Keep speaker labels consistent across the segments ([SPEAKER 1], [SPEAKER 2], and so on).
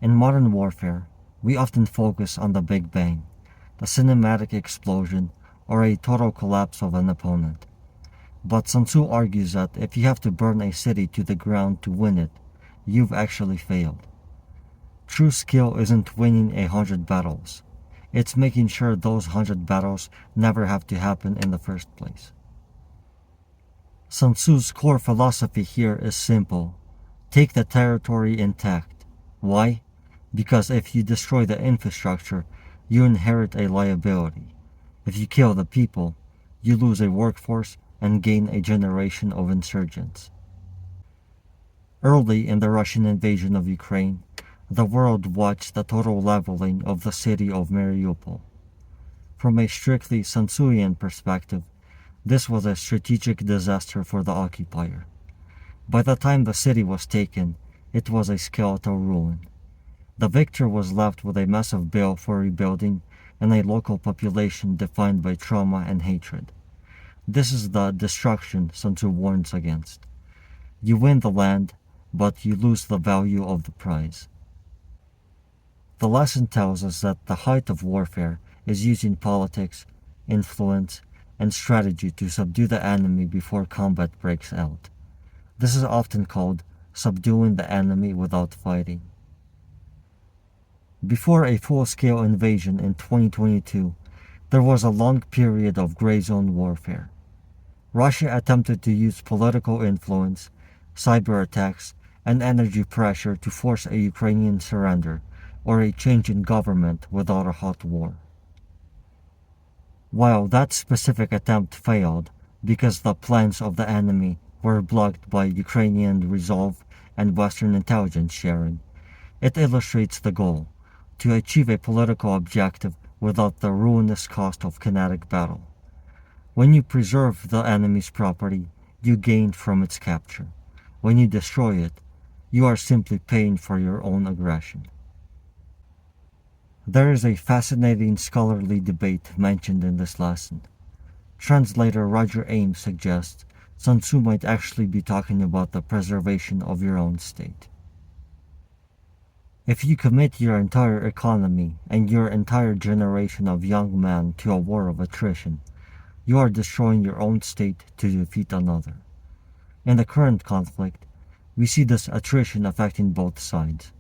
[SPEAKER 1] In modern warfare, we often focus on the Big Bang, the cinematic explosion, or a total collapse of an opponent. But Sun Tzu argues that if you have to burn a city to the ground to win it, you've actually failed. True skill isn't winning 100 battles. It's making sure those 100 battles never have to happen in the first place. Sun Tzu's core philosophy here is simple. Take the territory intact. Why? Because if you destroy the infrastructure, you inherit a liability. If you kill the people, you lose a workforce and gain a generation of insurgents. Early in the Russian invasion of Ukraine, the world watched the total leveling of the city of Mariupol. From a strictly Sun Tzuian perspective, this was a strategic disaster for the occupier. By the time the city was taken, it was a skeletal ruin. The victor was left with a massive bill for rebuilding and a local population defined by trauma and hatred. This is the destruction Sun Tzu warns against. You win the land, but you lose the value of the prize. The lesson tells us that the height of warfare is using politics, influence, and strategy to subdue the enemy before combat breaks out. This is often called subduing the enemy without fighting. Before a full-scale invasion in 2022, there was a long period of gray zone warfare. Russia attempted to use political influence, cyber attacks, and energy pressure to force a Ukrainian surrender or a change in government without a hot war. While that specific attempt failed because the plans of the enemy were blocked by Ukrainian resolve and Western intelligence sharing, it illustrates the goal: to achieve a political objective without the ruinous cost of kinetic battle. When you preserve the enemy's property, you gain from its capture. When you destroy it, you are simply paying for your own aggression. There is a fascinating scholarly debate mentioned in this lesson. Translator Roger Ames suggests Sun Tzu might actually be talking about the preservation of your own state. If you commit your entire economy and your entire generation of young men to a war of attrition, you are destroying your own state to defeat another. In the current conflict, we see this attrition affecting both sides.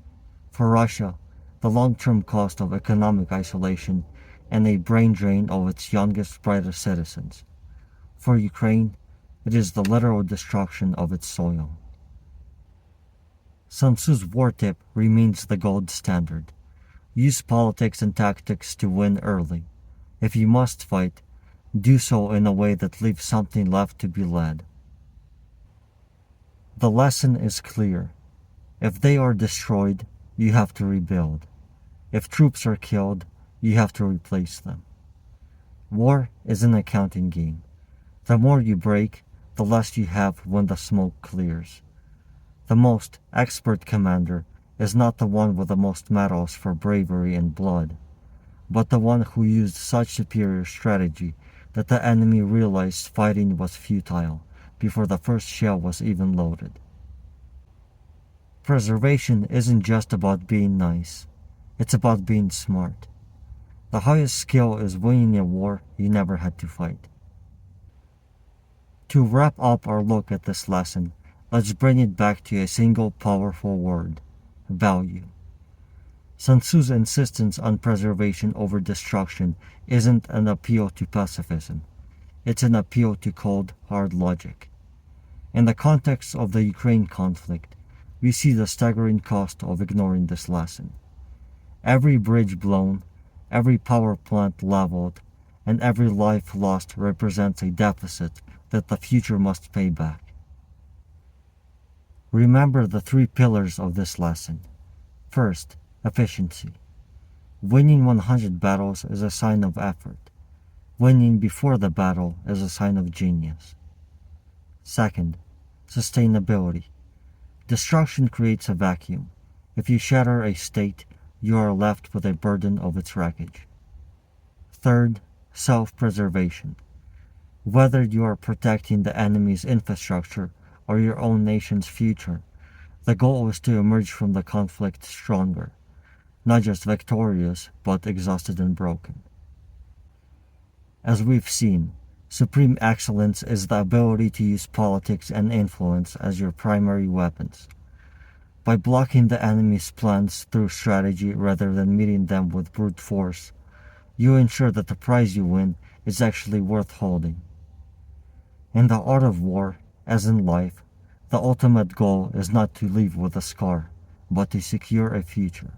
[SPEAKER 1] For Russia, the long-term cost of economic isolation and a brain drain of its youngest, brightest citizens. For Ukraine, it is the literal destruction of its soil. Sun Tzu's war tip remains the gold standard. Use politics and tactics to win early. If you must fight, do so in a way that leaves something left to be led. The lesson is clear. If they are destroyed, you have to rebuild. If troops are killed, you have to replace them. War is an accounting game. The more you break, the less you have when the smoke clears. The most expert commander is not the one with the most medals for bravery and blood, but the one who used such superior strategy that the enemy realized fighting was futile before the first shell was even loaded. Preservation isn't just about being nice, it's about being smart. The highest skill is winning a war you never had to fight. To wrap up our look at this lesson, let's bring it back to a single powerful word: value. Sun Tzu's insistence on preservation over destruction isn't an appeal to pacifism. It's an appeal to cold, hard logic. In the context of the Ukraine conflict, we see the staggering cost of ignoring this lesson. Every bridge blown, every power plant leveled, and every life lost represents a deficit that the future must pay back. Remember the three pillars of this lesson. First, efficiency. Winning 100 battles is a sign of effort. Winning before the battle is a sign of genius. Second, sustainability. Destruction creates a vacuum. If you shatter a state, you are left with a burden of its wreckage. Third, self-preservation. Whether you are protecting the enemy's infrastructure or your own nation's future, the goal is to emerge from the conflict stronger, not just victorious, but exhausted and broken. As we've seen, supreme excellence is the ability to use politics and influence as your primary weapons. By blocking the enemy's plans through strategy rather than meeting them with brute force, you ensure that the prize you win is actually worth holding. In the art of war, as in life, the ultimate goal is not to leave with a scar, but to secure a future.